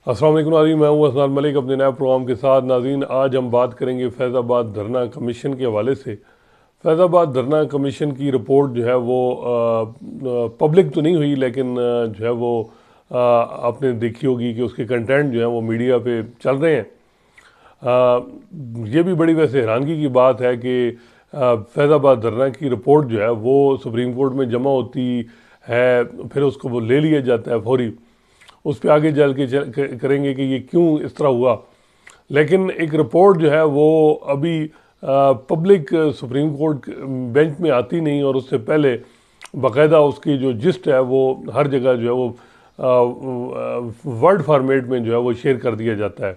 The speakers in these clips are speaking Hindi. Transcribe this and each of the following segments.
अस्सलाम वालेकुम नाज़रीन, मैं हूँ हसनान मलिक अपने नए प्रोग्राम के साथ। नाज़रीन, आज हम बात करेंगे फैज़ाबाद धरना कमीशन के हवाले से। फैज़ाबाद धरना कमीशन की रिपोर्ट जो है वो पब्लिक तो नहीं हुई, लेकिन जो है वो आपने देखी होगी कि उसके कंटेंट जो है वो मीडिया पे चल रहे हैं। ये भी बड़ी वैसे हैरानगी की बात है कि फैज़ाबाद धरना की रिपोर्ट जो है वो सुप्रीम कोर्ट में जमा होती है, फिर उसको वो ले लिया जाता है फौरी। उस पर आगे चल के करेंगे कि ये क्यों इस तरह हुआ। लेकिन एक रिपोर्ट जो है वो अभी पब्लिक सुप्रीम कोर्ट बेंच में आती नहीं, और उससे पहले बाकायदा उसकी जो जिस्ट है वो हर जगह जो है वो वर्ड फॉर्मेट में जो है वो शेयर कर दिया जाता है।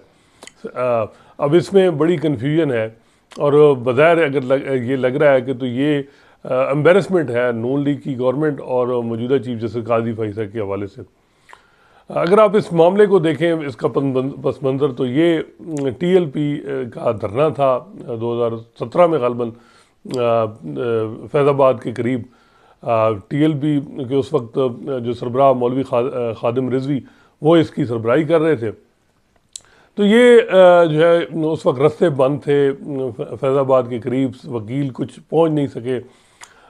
अब इसमें बड़ी कन्फ्यूजन है, और बज़ाहिर अगर ये लग रहा है कि तो ये एम्बेरसमेंट है नून लीग की गवर्नमेंट और मौजूदा चीफ जस्टिस काजी फैसल के हवाले से। अगर आप इस मामले को देखें, इसका पस मंज़र, तो ये TLP का धरना था 2017 में ग़ालिबन फैज़ाबाद के करीब। TLP के उस वक्त जो सरबराह मौलवी खादिम रिजवी वो इसकी सरबराही कर रहे थे। तो ये जो है उस वक्त रास्ते बंद थे फैज़ाबाद के करीब, वकील कुछ पहुंच नहीं सके।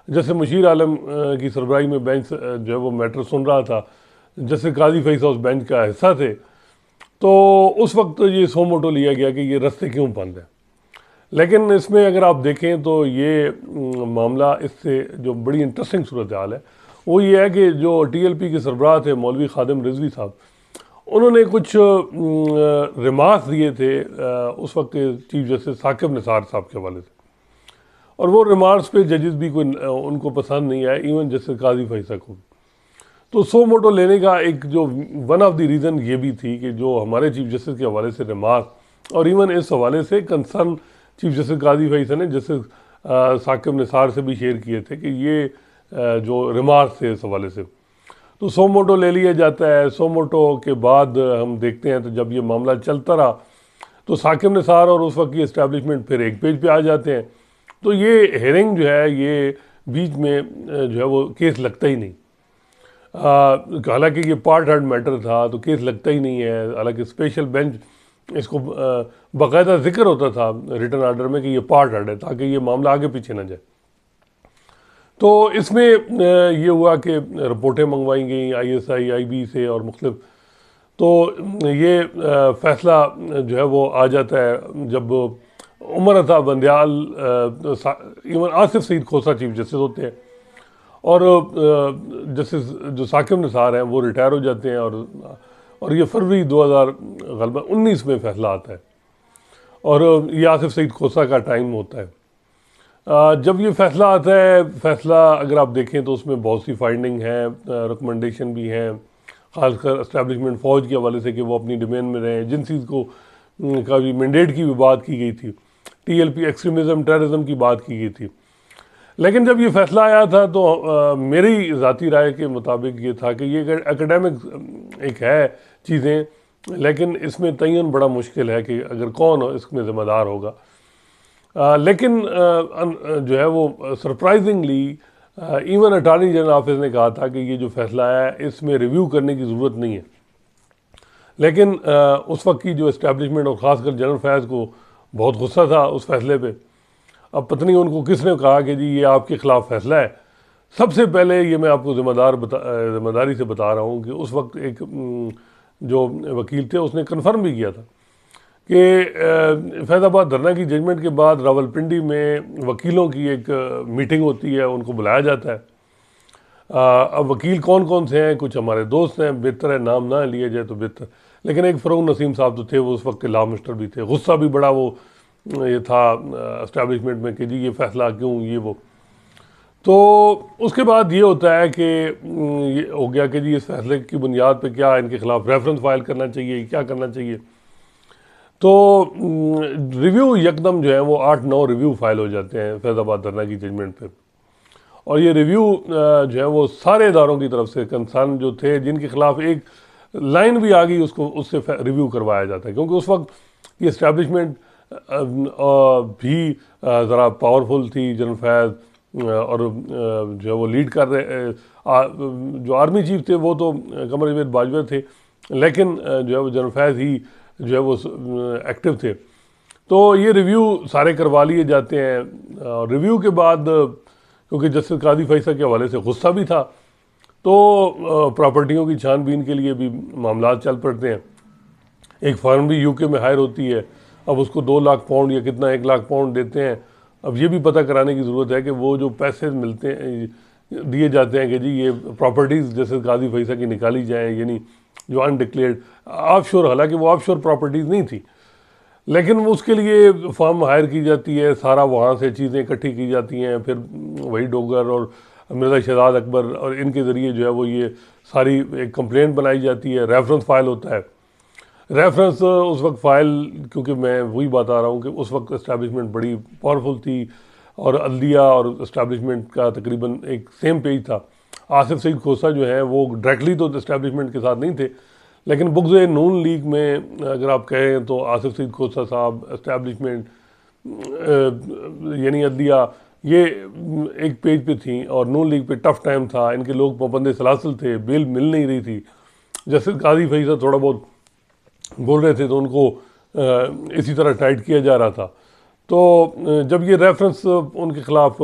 जैसे मुशीर आलम की सरबराही में बेंच जो है वो मैटर सुन रहा था, जैसे काजी फैसल उस बेंच का हिस्सा थे, तो उस वक्त ये सो मोटो लिया गया कि ये रास्ते क्यों बंद है। लेकिन इसमें अगर आप देखें तो ये मामला इससे जो बड़ी इंटरेस्टिंग सूरत हाल है वो ये है कि जो TLP के सरबराह थे मौलवी खादिम रिजवी साहब, उन्होंने कुछ रिमार्क्स दिए थे उस वक्त के चीफ जस्टिस साकिब निसार साहब के हवाले से, और वो रिमार्क्स पे जजेस भी कोई उनको पसंद नहीं आए, इवन जस्टिस काजी फैसल को। तो सो मोटो लेने का एक जो वन ऑफ द रीज़न ये भी थी कि जो हमारे चीफ जस्टिस के हवाले से रिमार्क, और इवन इस हवाले से कंसर्न चीफ जस्टिस काजी फैसल ने जस्टिस साकिब निसार से भी शेयर किए थे कि ये जो रिमार्क थे इस हवाले से, तो सो मोटो ले लिया जाता है। सो मोटो के बाद हम देखते हैं तो जब ये मामला चलता रहा तो साकिब निसार और उस वक्त की इस्टेब्लिशमेंट फिर एक पेज पे आ जाते हैं। तो ये हेयरिंग जो है ये बीच में जो है वो केस लगता ही नहीं। हालांकि ये पार्ट हर्ड मैटर था तो केस लगता ही नहीं है। हालांकि स्पेशल बेंच इसको बाकायदा जिक्र होता था रिटर्न ऑर्डर में कि ये पार्ट हर्ड है, ताकि ये मामला आगे पीछे ना जाए। तो इसमें ये हुआ कि रिपोर्टें मंगवाई गई ISI IB से और मुख्तलिफ। तो ये फ़ैसला जो है वो आ जाता है जब उमर अता बंदयाल, इवन आसिफ सईद खोसा चीफ जस्टिस होते हैं, और जस्टिस जो साकिब निसार हैं वो रिटायर हो जाते हैं, और ये फरवरी 2019 में फ़ैसला आता है, और ये आसिफ सईद खोसा का टाइम होता है। जब ये फ़ैसला आता है, फ़ैसला अगर आप देखें तो उसमें बहुत सी फाइंडिंग हैं, रिकमेंडेशन भी हैं, ख़ासकर इस्टेब्लिशमेंट फ़ौज के हवाले से कि वो अपनी डोमेन में रहें। एजेंसीज़ को का भी मैंडेट की भी बात की गई थी, TLP एक्सट्रीमिज़म टेररिज्म की बात की गई थी। लेकिन जब ये फ़ैसला आया था तो मेरी ज़ाती राय के मुताबिक ये था कि ये एकेडमिक एक है चीज़ें, लेकिन इसमें तयन बड़ा मुश्किल है कि अगर कौन इसमें ज़िम्मेदार होगा। लेकिन जो है वो surprisingly even attorney general office ने कहा था कि ये जो फ़ैसला आया है इसमें रिव्यू करने की ज़रूरत नहीं है। लेकिन उस वक्त की जो इस्टेब्लिशमेंट और ख़ासकर जनरल फैज़ को बहुत गुस्सा था उस फैसले पे। अब पता नहीं उनको किसने कहा कि जी ये आपके ख़िलाफ़ फ़ैसला है। सबसे पहले ये मैं आपको ज़िम्मेदारी से बता रहा हूँ कि उस वक्त एक जो वकील थे उसने कन्फर्म भी किया था कि फैज़ाबाद धरना की जजमेंट के बाद रावलपिंडी में वकीलों की एक मीटिंग होती है, उनको बुलाया जाता है। अब वकील कौन कौन से हैं, कुछ हमारे दोस्त हैं, बेहतर है नाम ना लिया जाए तो बेहतर, लेकिन एक फ़रोग नसीम साहब तो थे, वो उस वक्त के लॉ मिनिस्टर भी थे। गुस्सा भी बड़ा वो ये था इस्टेब्लिशमेंट में कि जी ये फ़ैसला क्यों, ये वो। तो उसके बाद ये होता है कि ये हो गया कि जी इस फैसले की बुनियाद पे क्या इनके ख़िलाफ़ रेफरेंस फाइल करना चाहिए, क्या करना चाहिए। तो रिव्यू यकदम जो है वो 8-9 रिव्यू फाइल हो जाते हैं फैज़ाबाद धरना की जजमेंट पे, और ये रिव्यू जो है वो सारे इदारों की तरफ से कंसर्न जो थे जिनके ख़िलाफ़ एक लाइन भी आ गई उसको उससे रिव्यू करवाया जाता है, क्योंकि उस वक्त ये इस्टेब्लिशमेंट भी ज़रा पावरफुल थी। जनरल फैज़ और जो है वो लीड कर रहे जो आर्मी चीफ थे वो तो कमर जावेद बाजवा थे, लेकिन जो है वो जनरल फैज़ ही जो है वो एक्टिव थे। तो ये रिव्यू सारे करवा लिए जाते हैं। और रिव्यू के बाद क्योंकि जस्टिस कादी फैसल के हवाले से गुस्सा भी था, तो प्रॉपर्टियों की छानबीन के लिए भी मामला चल पड़ते हैं। एक फर्म भी यूके में हायर होती है, अब उसको 2 लाख पाउंड या कितना 1 लाख पाउंड देते हैं। अब ये भी पता कराने की ज़रूरत है कि वो जो पैसे मिलते हैं दिए जाते हैं कि जी ये प्रॉपर्टीज़ जैसे कादी फैसल की निकाली जाएँ, यानी जो अनडिक्लेयर्ड ऑफशोर, हालांकि वो ऑफशोर प्रॉपर्टीज़ नहीं थी, लेकिन उसके लिए फर्म हायर की जाती है, सारा वहाँ से चीज़ें इकट्ठी की जाती हैं, फिर वही डोगर और मिर्ज़ा शहजाद अकबर और इनके ज़रिए जो है वो ये सारी एक कंप्लेंट बनाई जाती है, रेफरेंस फाइल होता है। रेफरेंस उस वक्त फ़ाइल, क्योंकि मैं वही बता रहा हूँ कि उस वक्त इस्टेब्लिशमेंट बड़ी पावरफुल थी और अदलिया और इस्टेब्लिशमेंट का तकरीबन एक सेम पेज था। आसिफ सईद खोसा जो है वो डायरेक्टली तो इस्टेब्लिशमेंट के साथ नहीं थे, लेकिन बुग्ज़ नून लीग में अगर आप कहें तो आसिफ सईद खोसा साहब, इस्टेब्लिशमेंट यानी अदलिया, ये एक पेज पे थी और नून लीग पे टफ टाइम था। इनके लोग पाबंद सलासिल थे, बेल मिल नहीं रही थी। जस्टिस कादी फैसल थोड़ा बहुत बोल रहे थे तो उनको इसी तरह टाइट किया जा रहा था। तो जब ये रेफरेंस उनके ख़िलाफ़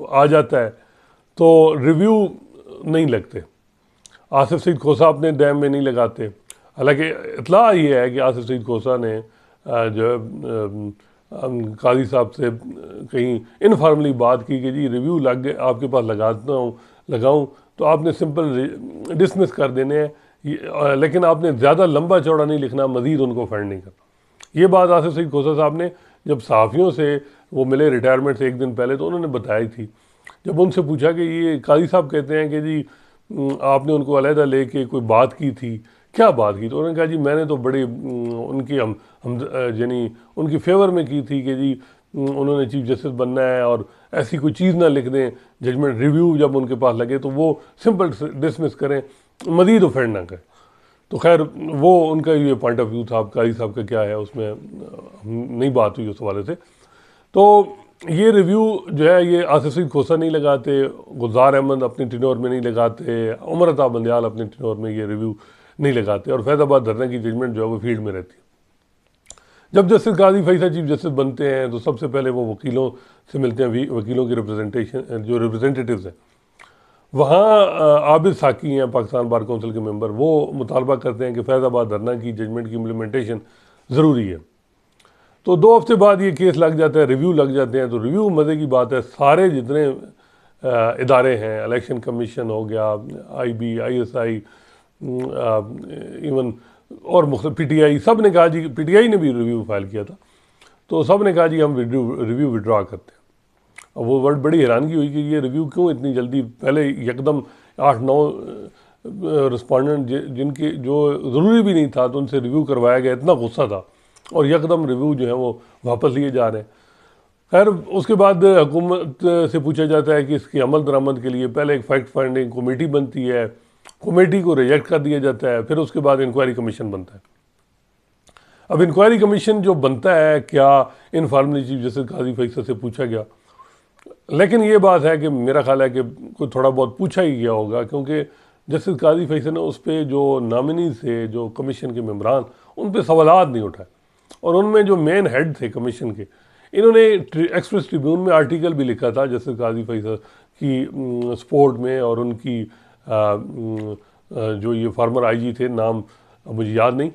आ जाता है तो रिव्यू नहीं लगते, आसिफ सईद खोसा अपने डैम में नहीं लगाते। हालांकि इतला ये है कि आसिफ सईद खोसा ने जो कादी साहब से कहीं इनफॉर्मली बात की कि जी रिव्यू लग गए, आपके पास लगाऊं तो आपने सिंपल डिसमिस कर देने हैं, लेकिन आपने ज़्यादा लंबा चौड़ा नहीं लिखना, मज़ीद उनको फंड नहीं करना। ये बात आसिफ सईद खोसा साहब ने जब सहाफ़ियों से वो मिले रिटायरमेंट से 1 दिन पहले, तो उन्होंने बताई थी। जब उनसे पूछा कि ये कादी साहब कहते हैं कि जी आपने उनको अलहदा लेके कोई बात की थी, क्या बात की, तो उन्होंने कहा जी मैंने तो बड़े उनकी हम यानी उनकी फेवर में की थी कि जी उन्होंने चीफ जस्टिस बनना है और ऐसी कोई चीज़ ना लिख दें, जजमेंट रिव्यू जब उनके पास लगे तो वो सिंपल डिसमिस करें, मज़ीद ऑफेंड ना करें। तो खैर वो उनका ये पॉइंट ऑफ व्यू था। कादी साहब का क्या है उसमें नहीं बात हुई उस हवाले से। तो ये रिव्यू जो है ये आसिफ सईद खोसा नहीं लगाते, गुलजार अहमद अपनी टिनोर में नहीं लगाते, उमर अता बंदयाल अपनी टिनोर में ये रिव्यू नहीं लगाते, और फैज़ाबाद धरने की जजमेंट जो है वो फील्ड में रहती है। जब जस्टिस कादी फैसल चीफ जस्टिस बनते हैं तो सबसे पहले वो वकीलों से मिलते हैं, वकीलों की रिप्रेजेंटेशन जो रिप्रेजेंटेटिव्स हैं वहाँ आबिद साकी हैं पाकिस्तान बार काउंसिल के मेंबर, वो मुतालबा करते हैं कि फैज़ाबाद धरना की जजमेंट की इम्प्लीमेंटेशन ज़रूरी है। तो 2 हफ्ते बाद ये केस लग जाता है, रिव्यू लग जाते हैं। तो रिव्यू मज़े की बात है, सारे जितने इदारे हैं, इलेक्शन कमीशन हो गया, IB, ISI, इवन और PTI, सब ने कहा जी, PTI ने भी रिव्यू फाइल किया था, तो सब ने कहा जी हम रिव्यू विड्रॉ करते हैं। अब वो वर्ड बड़ी हैरानगी हुई कि ये रिव्यू क्यों इतनी जल्दी, पहले एकदम 8-9 रिस्पॉन्डेंट जिनके जो ज़रूरी भी नहीं था तो उनसे रिव्यू करवाया गया, इतना गुस्सा था, और यकदम रिव्यू जो है वो वापस लिए जा रहे हैं। खैर उसके बाद हुकूमत से पूछा जाता है कि इसकी अमल दरामद के लिए पहले एक फैक्ट फाइंडिंग कमेटी बनती है, कमेटी को रिजेक्ट कर दिया जाता है, फिर उसके बाद इंक्वायरी कमीशन बनता है। अब इंक्वायरी कमीशन जो बनता है, क्या इनफॉर्मली चीफ जस्टिस कादी फैसल से पूछा गया, लेकिन ये बात है कि मेरा ख्याल है कि कोई थोड़ा बहुत पूछा ही गया होगा, क्योंकि जस्टिस कादी फैसल ने उस पर जो नामिनी थे, जो कमीशन के मेम्बरान, उन पर सवालात नहीं उठाए, और उनमें जो मेन हेड थे कमीशन के, इन्होंने एक्सप्रेस ट्रिब्यून में आर्टिकल भी लिखा था जस्टिस कादी फैसल की सपोर्ट में, और उनकी जो ये फार्मर IG थे, नाम मुझे याद नहीं,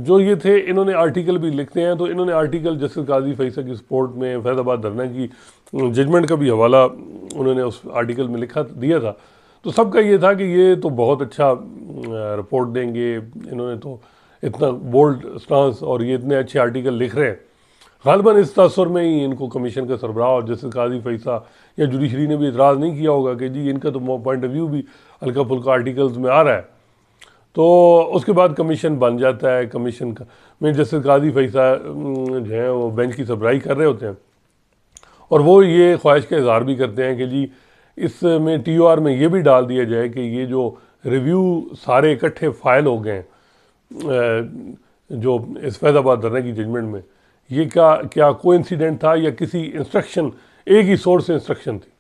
जो ये थे, इन्होंने आर्टिकल भी लिखते हैं। तो इन्होंने आर्टिकल जस्टिस कादी फैसल की सपोर्ट में फैज़ाबाद धरना की जजमेंट का भी हवाला उन्होंने उस आर्टिकल में दिया था। तो सबका ये था कि ये तो बहुत अच्छा रिपोर्ट देंगे, इन्होंने तो इतना बोल्ड स्टांस और ये इतने अच्छे आर्टिकल लिख रहे हैं। गालिबन इस तासुर में ही इनको कमीशन का सरबराह और जस्टिस कादी फैसल या जुडिशरी ने भी इतराज़ नहीं किया होगा कि जी इनका तो पॉइंट ऑफ व्यू भी हल्का फुल्का आर्टिकल्स में आ रहा है। तो उसके बाद कमीशन बन जाता है। कमीशन का में जस्टिस कादी फैसल जो है वो बेंच की सरबराही कर रहे होते हैं, और वो ये ख्वाहिश का इजहार भी करते हैं कि जी इसमें TOR में ये भी डाल दिया जाए कि ये जो रिव्यू सारे इकट्ठे फाइल हो गए जो इस फैज़ाबाद धरने की जजमेंट में, ये क्या कोइंसिडेंट था या किसी इंस्ट्रक्शन, एक ही सोर्स से इंस्ट्रक्शन थी,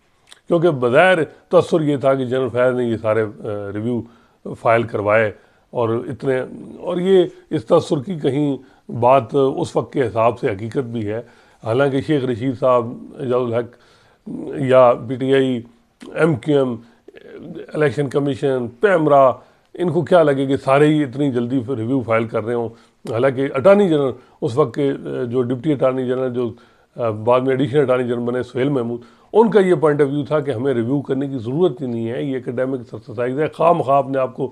क्योंकि बज़ाहिर तसर ये था कि जनरल फैज़ ने ये सारे रिव्यू फाइल करवाए और इतने, और ये इस तसर की कहीं बात उस वक्त के हिसाब से हकीकत भी है। हालांकि शेख रशीद साहब, एजाजुल हक या PTI, MQM, election commission, PEMRA, इनको क्या लगे कि सारे ही इतनी जल्दी रिव्यू फाइल कर रहे हों। हालांकि अटार्नी जनरल उस वक्त के जो डिप्टी अटार्नी जनरल, जो बाद में एडिशनल अटार्नी जनरल बने, सुहेल महमूद, उनका ये पॉइंट ऑफ व्यू था कि हमें रिव्यू करने की ज़रूरत ही नहीं है, ये एकेडमिक एक्सरसाइज है, खामखा अपने आप को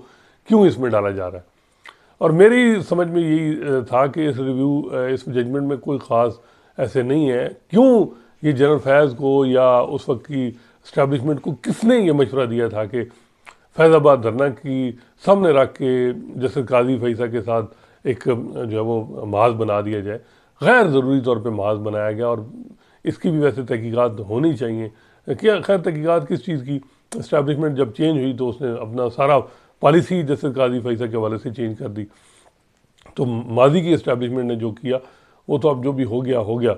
क्यों इसमें डाला जा रहा है। और मेरी समझ में यही था कि इस रिव्यू, इस जजमेंट में कोई ख़ास ऐसे नहीं है। क्यों ये जनरल फैज़ को या उस वक्त की इस्टेब्लिशमेंट को किसने ये मशवरा दिया था कि फैज़ाबाद धरना की सामने रख के जैसे काजी फैसा के साथ एक जो है वो महाज बना दिया जाए। गैर ज़रूरी तौर पे महाज बनाया गया, और इसकी भी वैसे तहकीकात होनी चाहिए। क्या खैर तहकीकात किस चीज़ की, इस्टेब्लिशमेंट जब चेंज हुई तो उसने अपना सारा पॉलिसी जैसे काजी फैसा के हवाले से चेंज कर दी। तो माजी की इस्टेब्लिशमेंट ने जो किया वो तो अब जो भी हो गया हो गया।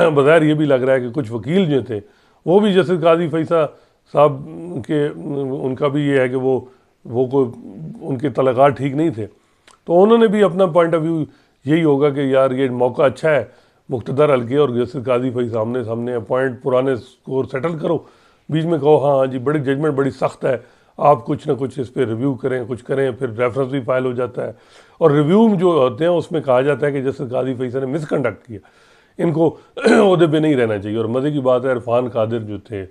बज़ाहिर ये भी लग रहा है कि कुछ वकील जो थे वो भी जैसे काजी फैसा साहब के, उनका भी ये है कि वो कोई उनके तलक़ात ठीक नहीं थे, तो उन्होंने भी अपना पॉइंट ऑफ व्यू यही होगा कि यार ये मौका अच्छा है, मुख्तदर हल्के और जैसे काजी फैसा सामने सामने अपॉइंट, पुराने स्कोर सेटल करो, बीच में कहो हाँ जी बड़ी जजमेंट बड़ी सख्त है, आप कुछ ना कुछ इस पर रिव्यू करें, कुछ करें, फिर रेफरेंस भी फाइल हो जाता है। और रिव्यू जो होते हैं उसमें कहा जाता है कि जैसे काजी फैसा ने मिसकंडक्ट किया, इनको ओहदे पे नहीं रहना चाहिए। और मज़े की बात है, इरफान कादिर जो थे,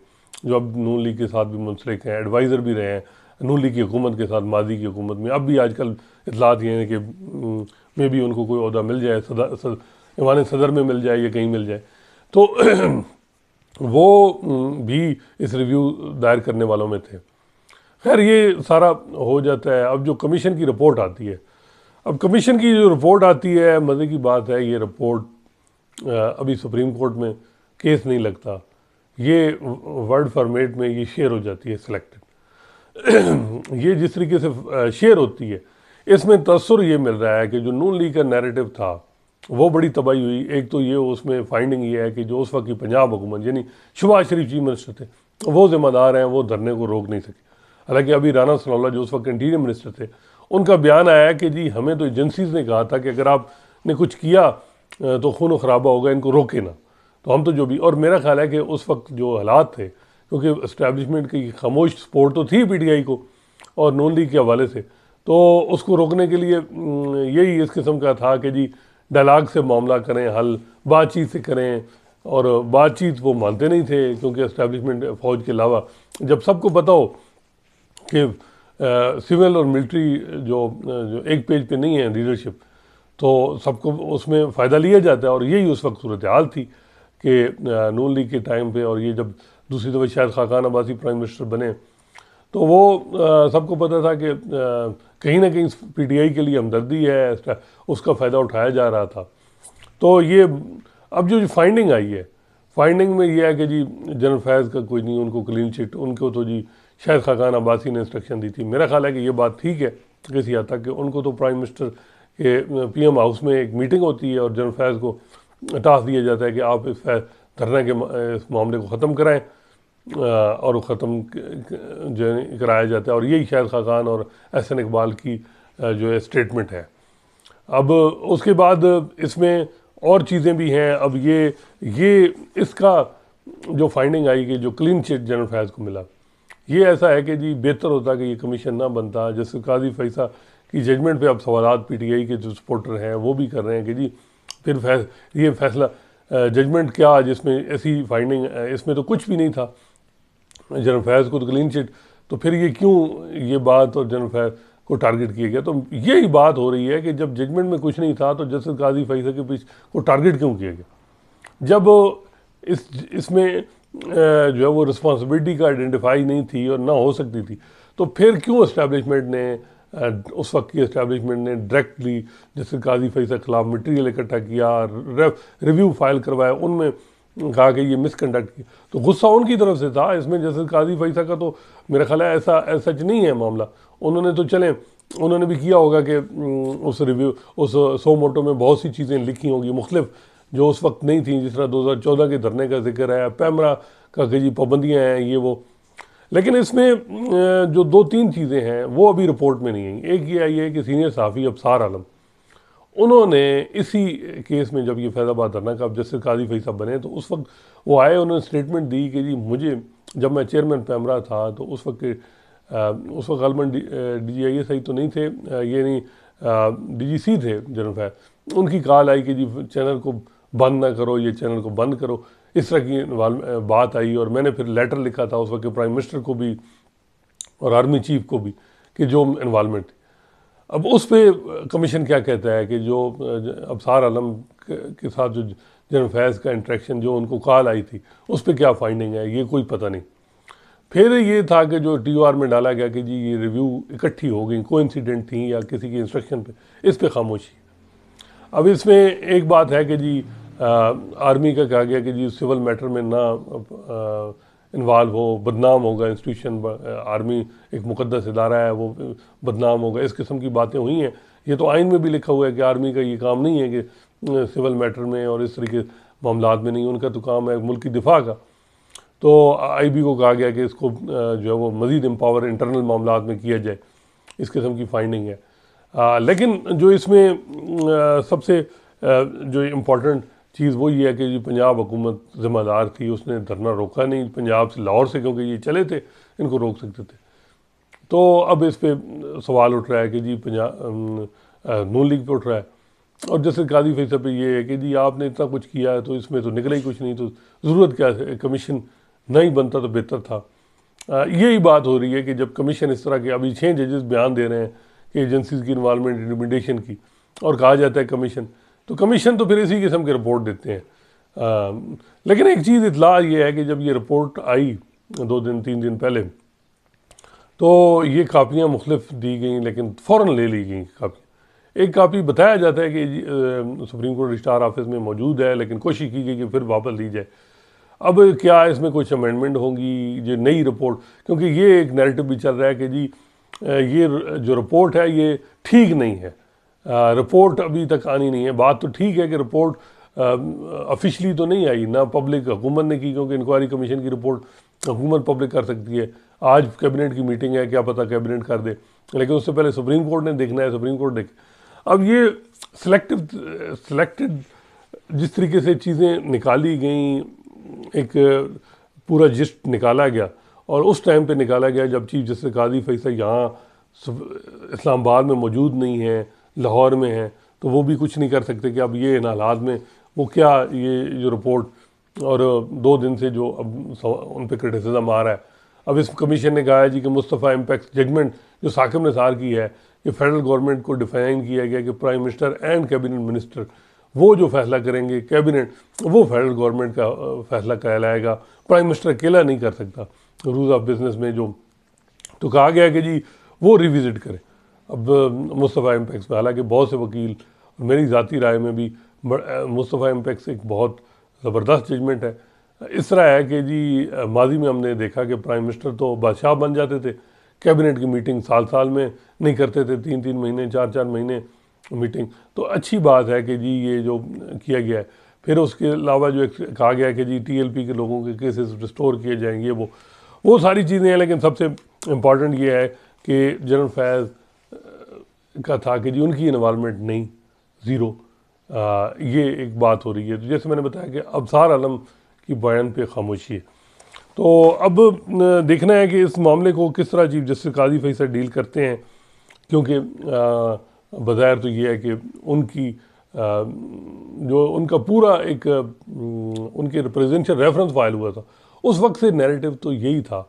जो अब नून लीग के साथ भी मुंसलिक हैं, एडवाइज़र भी रहे हैं नून लीग की हुकूमत के साथ, मादी की हुकूमत में, अब भी आजकल इतलात ये हैं कि मे भी उनको कोई ओहदा मिल जाए, ईवान सदर में मिल जाए या कहीं मिल जाए, तो वो भी इस रिव्यू दायर करने वालों में थे। खैर ये सारा हो जाता है। अब जो कमीशन की रिपोर्ट आती है, अब कमीशन की जो रिपोर्ट आती है, मज़े की बात है, ये रिपोर्ट अभी सुप्रीम कोर्ट में केस नहीं लगता, ये वर्ड फॉर्मेट में ये शेयर हो जाती है सिलेक्टेड। ये जिस तरीके से शेयर होती है, इसमें तसर ये मिल रहा है कि जो नून लीग का नैरेटिव था वो बड़ी तबाही हुई। एक तो ये उसमें फाइंडिंग ये है कि जो उस वक्त की पंजाब हुकूमत यानी शहबाज शरीफ चीफ मिनिस्टर थे, वो ज़िम्मेदार हैं, वो धरने को रोक नहीं सके। हालांकि अभी राना सनाउल्ला जो उस वक्त इंटीरियर मिनिस्टर थे, उनका बयान आया है कि जी हमें तो एजेंसीज़ ने कहा था कि अगर आपने कुछ किया तो खून खराबा होगा, इनको रोके ना। तो हम तो जो भी, और मेरा ख्याल है कि उस वक्त जो हालात थे, क्योंकि इस्टेब्लिशमेंट की खामोश सपोर्ट तो थी PTI को और नून लीग के हवाले से, तो उसको रोकने के लिए यही इस किस्म का था कि जी डायलाग से मामला करें, हल बातचीत से करें। और बातचीत वो मानते नहीं थे, क्योंकि इस्टेब्लिशमेंट फ़ौज के अलावा जब सबको पता हो कि सिविल और मिलिट्री जो एक पेज पे नहीं है लीडरशिप, तो सबको उसमें फ़ायदा लिया जाता है। और यही उस वक्त सूरत हाल थी कि नून लीग के टाइम पे, और ये जब दूसरी दफ़ा शायद खाकान अब्बासी प्राइम मिनिस्टर बने, तो वो सबको पता था कि कहीं ना कहीं PTI के लिए हमदर्दी है, उसका फ़ायदा उठाया जा रहा था। तो ये अब जो फाइंडिंग आई है, फाइंडिंग में ये है कि जी जनरल फैज़ का कोई नहीं, उनको क्लीन चिट, उनको तो जी शायद खाकान अब्बासी ने इंस्ट्रक्शन दी थी। मेरा ख्याल है कि ये बात ठीक है किसी हद तक कि उनको तो प्राइम मिनिस्टर के PM हाउस में एक मीटिंग होती है और जनरल फैज़ को टास्क दिया जाता है कि आप इस धरना के इस मामले को ख़त्म कराएं, और ख़त्म जो कराया जाता है। और यही शायद खाकान और एहसन इकबाल की जो है स्टेटमेंट है। अब उसके बाद इसमें और चीज़ें भी हैं। अब ये इसका जो फाइंडिंग आई कि जो क्लीन चिट जनरल फैज़ को मिला, ये ऐसा है कि जी बेहतर होता कि ये कमीशन ना बनता। जैसे काजी फैसा की जजमेंट पे अब सवालात PTI के जो सपोर्टर हैं वो भी कर रहे हैं कि जी फिर ये फैसला जजमेंट क्या, जिसमें ऐसी फाइंडिंग, इसमें तो कुछ भी नहीं था, जनरल फैज़ को तो क्लीन चिट, तो फिर ये क्यों ये बात और जनरल फैज़ को टारगेट किया गया। तो यही बात हो रही है कि जब जजमेंट में कुछ नहीं था तो जस्टिस काजी फैसा के पीछे को टारगेट क्यों किया गया। जब इसमें जो है वो रिस्पॉन्सिबिलिटी का आइडेंटिफाई नहीं थी और ना हो सकती थी, तो फिर क्यों इस्टेब्लिशमेंट ने, उस वक्त की इस्टेब्लिशमेंट ने डायरेक्टली जैसे काजी फैसा के खिलाफ मटेरियल इकट्ठा किया, रिव्यू फाइल करवाया, उनमें कहा कि ये मिसकंडक्ट किया। तो गुस्सा उनकी तरफ से था इसमें। जैसे काजी फैसा का तो मेरा ख्याल है ऐसा सच नहीं है मामला। उन्होंने तो चलें, उन्होंने भी किया होगा कि उस रिव्यू, उस सो मोटो में बहुत सी चीज़ें लिखी होंगी मुख्तलिफ जो उस वक्त नहीं थी, जिस तरह 2014 के धरने का जिक्र है, पैमरा का कि जी पाबंदियाँ हैं, ये वो। लेकिन इसमें जो दो तीन चीज़ें हैं वो अभी रिपोर्ट में नहीं आई। एक ये आई है कि सीनियर सहाफ़ी अबसार आलम, उन्होंने इसी केस में जब ये फैज़ाबाद धरना का जस्टिस काजी फैज़ साहब बने तो उस वक्त वो आए, उन्होंने स्टेटमेंट दी कि जी मुझे जब मैं चेयरमैन पैमरा था तो उस वक्त गलबन DGISI तो नहीं थे, ये नहीं DGC थे जनरल फैज, उनकी कॉल आई कि जी चैनल को बंद ना करो, ये चैनल को बंद करो, इस तरह की बात आई। और मैंने फिर लेटर लिखा था उस वक्त प्राइम मिनिस्टर को भी और आर्मी चीफ को भी कि जो इन्वॉल्वमेंट थी। अब उस पर कमीशन क्या कहता है कि जो अबसार आलम के साथ जो जनरल फैज़ का इंटरेक्शन, जो उनको कॉल आई थी, उस पर क्या फाइंडिंग है ये कोई पता नहीं। फिर ये था कि जो TOR में डाला गया कि जी ये रिव्यू इकट्ठी हो गई, कोइंसिडेंट थी या किसी की इंस्ट्रक्शन पे, इस पे खामोशी। अब इसमें एक बात है कि जी आर्मी का कहा गया कि जी सिविल मैटर में ना इन्वॉल्व हो, बदनाम होगा इंस्टीट्यूशन, आर्मी एक मुकद्दस इदारा है, वो बदनाम होगा, इस किस्म की बातें हुई हैं। ये तो आइन में भी लिखा हुआ है कि आर्मी का ये काम नहीं है कि सिविल मैटर में और इस तरीके मामलात में नहीं, उनका तो काम है मुल्क की दिफा का। तो IB को कहा गया कि इसको जो है वो मज़ीद एम्पावर इंटरनल मामलात में किया जाए, इस किस्म की फाइंडिंग है। लेकिन जो इसमें सबसे जो इम्पोर्टेंट चीज़ वो ये है कि जी पंजाब हुकूमत ज़िम्मेदार थी, उसने धरना रोका नहीं पंजाब से, लाहौर से, क्योंकि ये चले थे, इनको रोक सकते थे। तो अब इस पे सवाल उठ रहा है कि जी पंजाब नून लीग पे उठ रहा है और जैसे काजी फैज़ पे ये है कि जी आपने इतना कुछ किया है तो इसमें तो निकला ही कुछ नहीं, तो ज़रूरत क्या है, कमीशन नहीं बनता तो बेहतर था। यही बात हो रही है कि जब कमीशन इस तरह के, अभी 6 जजेस बयान दे रहे हैं कि एजेंसीज़ की इन्वॉल्वमेंट इंटिमिडेशन की, और कहा जाता है कमीशन, तो कमीशन तो फिर इसी किस्म की रिपोर्ट देते हैं। लेकिन एक चीज़ इतला ये है कि जब ये रिपोर्ट आई 2 दिन 3 दिन पहले, तो ये कापियाँ मुख्तलिफ दी गई, लेकिन फ़ौरन ले ली गई कापी। एक कापी बताया जाता है कि सुप्रीम कोर्ट रजिस्ट्रार ऑफिस में मौजूद है, लेकिन कोशिश की गई कि फिर वापस ली जाए। अब क्या इसमें कुछ अमेंडमेंट होंगी, ये नई रिपोर्ट, क्योंकि ये एक नैरेटिव भी चल रहा है कि जी ये जो रिपोर्ट है ये ठीक नहीं है, रिपोर्ट अभी तक आनी नहीं है। बात तो ठीक है कि रिपोर्ट ऑफिशियली तो नहीं आई, ना पब्लिक हुकूमत ने की, क्योंकि इंक्वायरी कमीशन की रिपोर्ट हुकूमत पब्लिक कर सकती है। आज कैबिनेट की मीटिंग है, क्या पता कैबिनेट कर दे, लेकिन उससे पहले सुप्रीम कोर्ट ने देखना है, सुप्रीम कोर्ट देखे। अब ये सिलेक्टेड जिस तरीके से चीज़ें निकाली गई, एक पूरा जिस्ट निकाला गया, और उस टाइम पे निकाला गया जब चीफ जस्टिस काजी फैज़ यहाँ इस्लामाबाद में मौजूद नहीं है, लाहौर में है, तो वो भी कुछ नहीं कर सकते कि अब ये इन हालात में वो क्या, ये जो रिपोर्ट और 2 दिन से जो अब उन पर क्रिटिसिज्म आ रहा है। अब इस कमीशन ने कहा है जी कि मुस्तफ़ा इम्पैक्ट जजमेंट जो साकिब निसार की है, कि फेडरल गवर्नमेंट को डिफाइन किया गया कि prime minister and cabinet minister वो जो फैसला करेंगे, कैबिनेट वो फेडरल गवर्नमेंट का फैसला कहलाएगा, प्राइम मिनिस्टर अकेला नहीं कर सकता रूल्स ऑफ बिजनेस में जो। तो कहा गया कि जी वो रिविज़िट करें अब मुस्तफ़ा इम्पैक्ट्स पे। हालांकि बहुत से वकील और मेरी ज़ाती राय में भी मुस्तफ़ा इम्पैक्ट्स एक बहुत ज़बरदस्त जजमेंट है। इस तरह है कि जी माजी में हमने देखा कि प्राइम मिनिस्टर तो बादशाह बन जाते थे, कैबिनेट की मीटिंग साल साल में नहीं करते थे, 3-3 महीने 4-4 महीने मीटिंग। तो अच्छी बात है कि जी ये जो किया गया है। फिर उसके अलावा जो एक कहा गया कि जी TLP के लोगों के केसेस रिस्टोर किए जाएंगे, वो सारी चीज़ें हैं। लेकिन सबसे इम्पॉर्टेंट ये है कि जनरल फैज़ का था कि जी उनकी इन्वॉल्वमेंट नहीं, ज़ीरो। ये एक बात हो रही है। तो जैसे मैंने बताया कि अबसार आलम की बयान पे खामोशी है। तो अब देखना है कि इस मामले को किस तरह चीफ जस्टिस काजी फैज़ डील करते हैं, क्योंकि बज़ाहिर तो ये है कि उनकी जो उनका पूरा एक उनके प्रेसिडेंशियल रेफरेंस फाइल हुआ था, उस वक्त से नैरेटिव तो यही था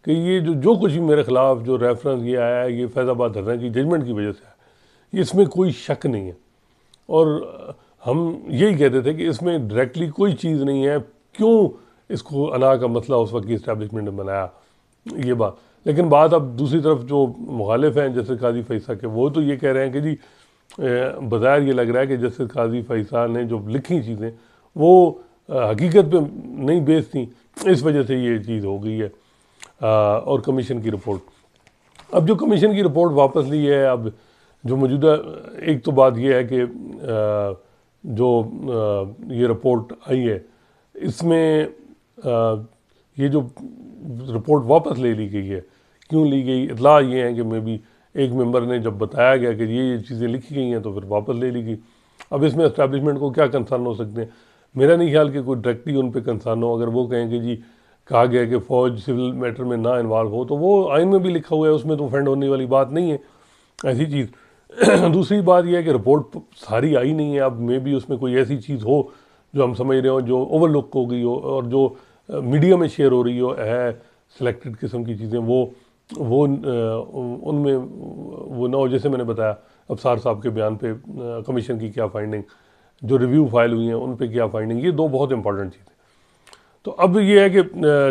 कि ये जो कुछ भी मेरे ख़िलाफ़ जो रेफरेंस ये आया है, ये फैज़ाबाद धरना की जजमेंट की वजह से है, इसमें कोई शक नहीं है। और हम यही कहते थे कि इसमें डायरेक्टली कोई चीज़ नहीं है, क्यों इसको अना का मसला उस वक्त की इस्टेब्लिशमेंट ने बनाया, ये बात। लेकिन बात अब दूसरी तरफ जो मुखालिफ हैं जैसे काजी फैज़ के, वो तो ये कह रहे हैं कि जी बज़ाहिर ये लग रहा है कि जैसे काजी फैज़ ने जो लिखी चीज़ें वो हकीकत पे नहीं बेस थी, इस वजह से ये चीज़ हो गई है। और कमीशन की रिपोर्ट, अब जो कमीशन की रिपोर्ट वापस ली है, अब जो मौजूदा एक तो बात यह है कि जो ये रिपोर्ट आई है इसमें ये जो रिपोर्ट वापस ले ली गई है, क्यों ली गई? इतला ये है कि मे बी एक मेंबर ने जब बताया गया कि ये चीज़ें लिखी गई हैं तो फिर वापस ले ली गई। अब इसमें एस्टैब्लिशमेंट को क्या कंसर्न हो सकते हैं? मेरा नहीं ख्याल कि कोई डायरेक्टली उन पे कंसर्न हो। अगर वो कहें कि जी कहा गया कि फ़ौज सिविल मैटर में ना इन्वॉल्व हो, तो वो आइन में भी लिखा हुआ है, उसमें तो ऑफेंड होने वाली बात नहीं है ऐसी चीज़। दूसरी बात यह है कि रिपोर्ट सारी आई नहीं है। अब मे भी उसमें कोई ऐसी चीज़ हो जो हम समझ रहे हो जो ओवरलुक हो गई हो और जो मीडिया में शेयर हो रही हो है सिलेक्टेड किस्म की चीज़ें, वो उनमें वो ना हो। जैसे मैंने बताया अफसार साहब के बयान पे कमीशन की क्या फाइंडिंग, जो रिव्यू फाइल हुई हैं उन पे क्या फाइंडिंग, ये दो बहुत इंपॉर्टेंट चीज़ें। तो अब ये है कि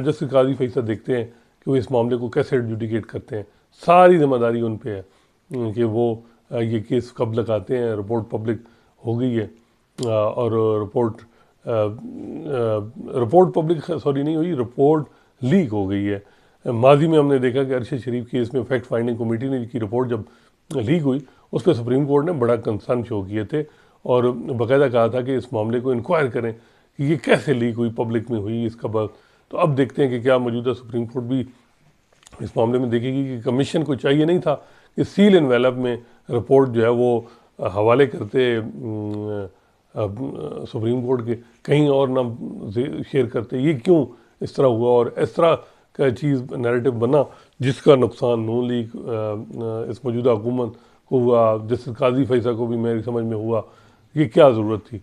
जस्टिस काजी फैसला देखते हैं कि वो इस मामले को कैसे एडजुडिकेट करते हैं। सारी जिम्मेदारी उन पे है कि वो ये केस कब लगाते हैं। रिपोर्ट पब्लिक हो गई है और रिपोर्ट पब्लिक सॉरी नहीं हुई, रिपोर्ट लीक हो गई है। माजी में हमने देखा कि अरशद शरीफ केस में फैक्ट फाइंडिंग कमेटी ने की रिपोर्ट जब लीक हुई, उस पर सुप्रीम कोर्ट ने बड़ा कंसर्न शो किए थे और बाकायदा कहा था कि इस मामले को इंक्वायर करें कि ये कैसे लीक हुई, पब्लिक में हुई, इसका बात। तो अब देखते हैं कि क्या मौजूदा सुप्रीम कोर्ट भी इस मामले में देखेगी कि कमीशन को चाहिए नहीं था कि सील एनवेलप में रिपोर्ट जो है वो हवाले करते सुप्रीम कोर्ट के, कहीं और ना शेयर करते। ये क्यों इस तरह हुआ और इस तरह का चीज़ नैरेटिव बना जिसका नुकसान नून लीग इस मौजूदा हुकूमत को हुआ, जस्टिस काजी फैसला को भी मेरी समझ में हुआ। ये क्या ज़रूरत थी?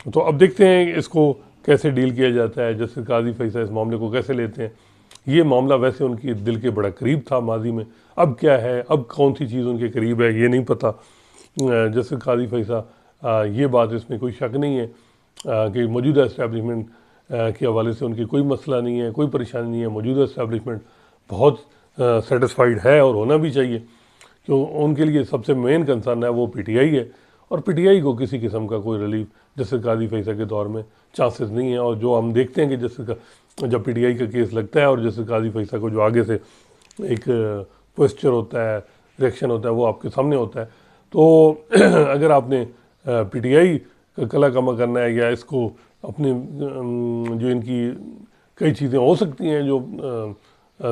तो अब देखते हैं इसको कैसे डील किया जाता है, जस्टिस काजी फैसला इस मामले को कैसे लेते हैं। ये मामला वैसे उनकी दिल के बड़ा करीब था माजी में, अब क्या है, अब कौन सी चीज़ उनके करीब है ये नहीं पता। जस्टिस काजी फैसला ये बात, इसमें कोई शक नहीं है कि मौजूदा इस्टेब्लिशमेंट के हवाले से उनकी कोई मसला नहीं है, कोई परेशानी नहीं है। मौजूदा इस्टेब्लिशमेंट बहुत सेटिस्फाइड है और होना भी चाहिए, क्यों उनके लिए सबसे मेन कंसर्न है वो पीटीआई है और पीटीआई को किसी किस्म का कोई रिलीफ जस्टिस काजी फैसला के दौर में चांसेस नहीं है। और जो हम देखते हैं कि जब पीटीआई का केस लगता है और जस्टिस काजी फैसला को जो आगे से एक पोस्चर होता है, रिएक्शन होता है, वो आपके सामने होता है। तो अगर आपने पीटीआई का कला कमा करना है या इसको अपने जो इनकी कई चीज़ें हो सकती हैं जो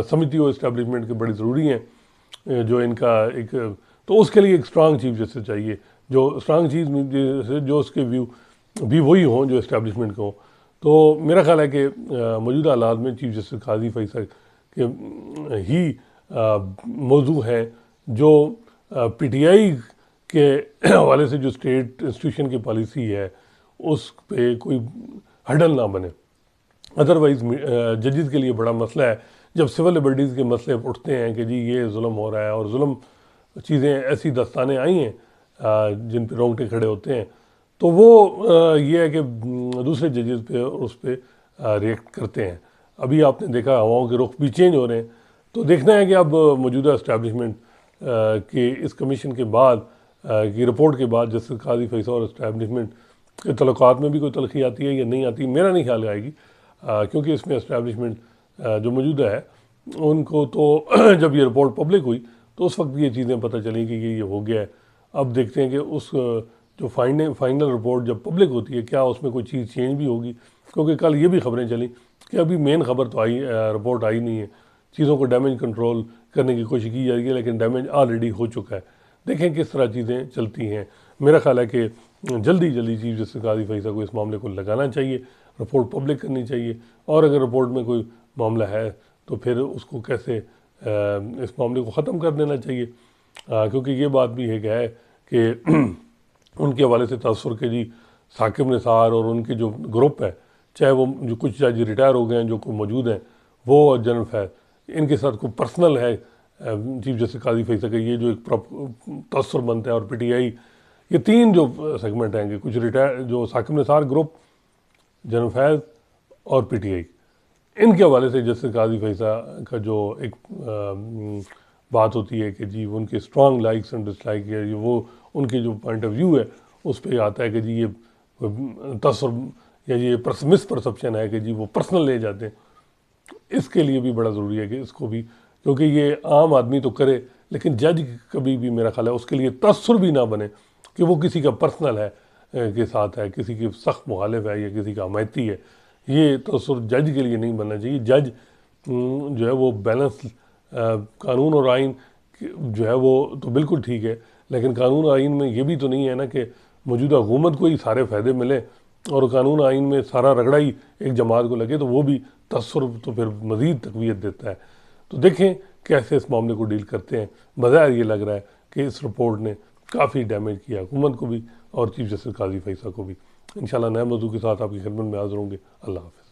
समिति और इस्टेब्लिशमेंट के बड़ी ज़रूरी हैं, जो इनका एक, तो उसके लिए एक स्ट्रांग चीफ जस्टिस चाहिए, जो स्ट्रांग चीफ जस्टिस जो उसके व्यू भी वही हों जो इस्टेब्लिशमेंट के हों। तो मेरा ख्याल है कि मौजूदा हालात में चीफ जस्टिस काजी फैसला के ही मौजू है जो पीटीआई के हवाले से जो स्टेट इंस्टीट्यूशन की पॉलिसी है उस पे कोई हडल ना बने। अदरवाइज़ जजेस के लिए बड़ा मसला है जब सिविल लिबर्टीज़ के मसले उठते हैं कि जी ये जुल्म हो रहा है और जुल्म चीज़ें ऐसी दस्तानें आई हैं जिन पे रोंगटे खड़े होते हैं, तो वो ये है कि दूसरे जजेस पे और उस पर रिएक्ट करते हैं। अभी आपने देखा हवाओं के रुख भी चेंज हो रहे हैं। तो देखना है कि अब मौजूदा इस्टेब्लिशमेंट के इस कमीशन के बाद की रिपोर्ट के बाद जस्टिस काजी फैसला और इस्टेब्लिशमेंट के तल्लुकात में भी कोई तलखी आती है या नहीं आती। मेरा नहीं ख्याल आएगी, क्योंकि इसमें इस्टेब्लिशमेंट जो मौजूदा है उनको तो जब ये रिपोर्ट पब्लिक हुई तो उस वक्त ये चीज़ें पता चली कि ये हो गया है। अब देखते हैं कि उस जो फाइनल रिपोर्ट जब पब्लिक होती है क्या उसमें कोई चीज़ चेंज भी होगी, क्योंकि कल ये भी खबरें चली कि अभी मेन खबर तो आई, रिपोर्ट आई नहीं है। चीज़ों को डैमेज कंट्रोल करने की कोशिश की जा रही है लेकिन डैमेज ऑलरेडी हो चुका है। देखें किस तरह चीज़ें चलती हैं। मेरा ख्याल है कि जल्दी चीफ जस्टिस काजी फैसला को इस मामले को लगाना चाहिए, रिपोर्ट पब्लिक करनी चाहिए, और अगर रिपोर्ट में कोई मामला है तो फिर उसको कैसे इस मामले को ख़त्म कर देना चाहिए। क्योंकि ये बात भी है कि उनके हवाले से तासुर के जी साकिब निसार और उनके जो ग्रुप है, चाहे वो जो कुछ जज रिटायर हो गए हैं जो मौजूद हैं, वो और जनरल फैज़, इनके साथ कोई पर्सनल है चीफ जस्टिस काजी फैसला का ये जो एक तासुर बनता है। और पीटीआई, ये तीन जो सेगमेंट हैं कि कुछ रिटायर जो साकिब निसार ग्रुप, जनरल फैज़ और पीटीआई, इनके हवाले से जस्टिस काजी फैसला का जो एक बात होती है कि जी उनके स्ट्रॉन्ग लाइक्स एंड डिसलाइक है, वो उनके जो पॉइंट ऑफ व्यू है उस पर आता है कि जी ये तसर या ये मिस परसेप्शन है कि जी वो पर्सनल ले जाते हैं। इसके लिए भी बड़ा ज़रूरी है कि इसको भी, क्योंकि ये आम आदमी तो करे लेकिन जज कभी भी मेरा ख्याल है उसके लिए तसर भी ना बने कि वो किसी का पर्सनल है के साथ है, किसी की सख्त मुखालिफ है या किसी का हमायती है ये तसव्वुर जज के लिए नहीं बनना चाहिए। जज जो है वो बैलेंस, कानून और आइन जो है वो तो बिल्कुल ठीक है, लेकिन कानून आइन में ये भी तो नहीं है ना कि मौजूदा हुकूमत को ही सारे फ़ायदे मिले और कानून आइन में सारा रगड़ा ही एक जमात को लगे, तो वो भी तसव्वुर तो फिर मज़ीद तक़वियत देता है। तो देखें कैसे इस मामले को डील करते हैं। बज़ाहिर ये लग रहा है कि इस रिपोर्ट ने काफ़ी डैमेज किया हुकूमत को भी और चीफ जस्टिस काजी फैसल को भी। इंशाल्लाह नए मौजू के साथ आपकी खिदमत में हाज़िर होंगे। अल्लाह हाफ़िज़।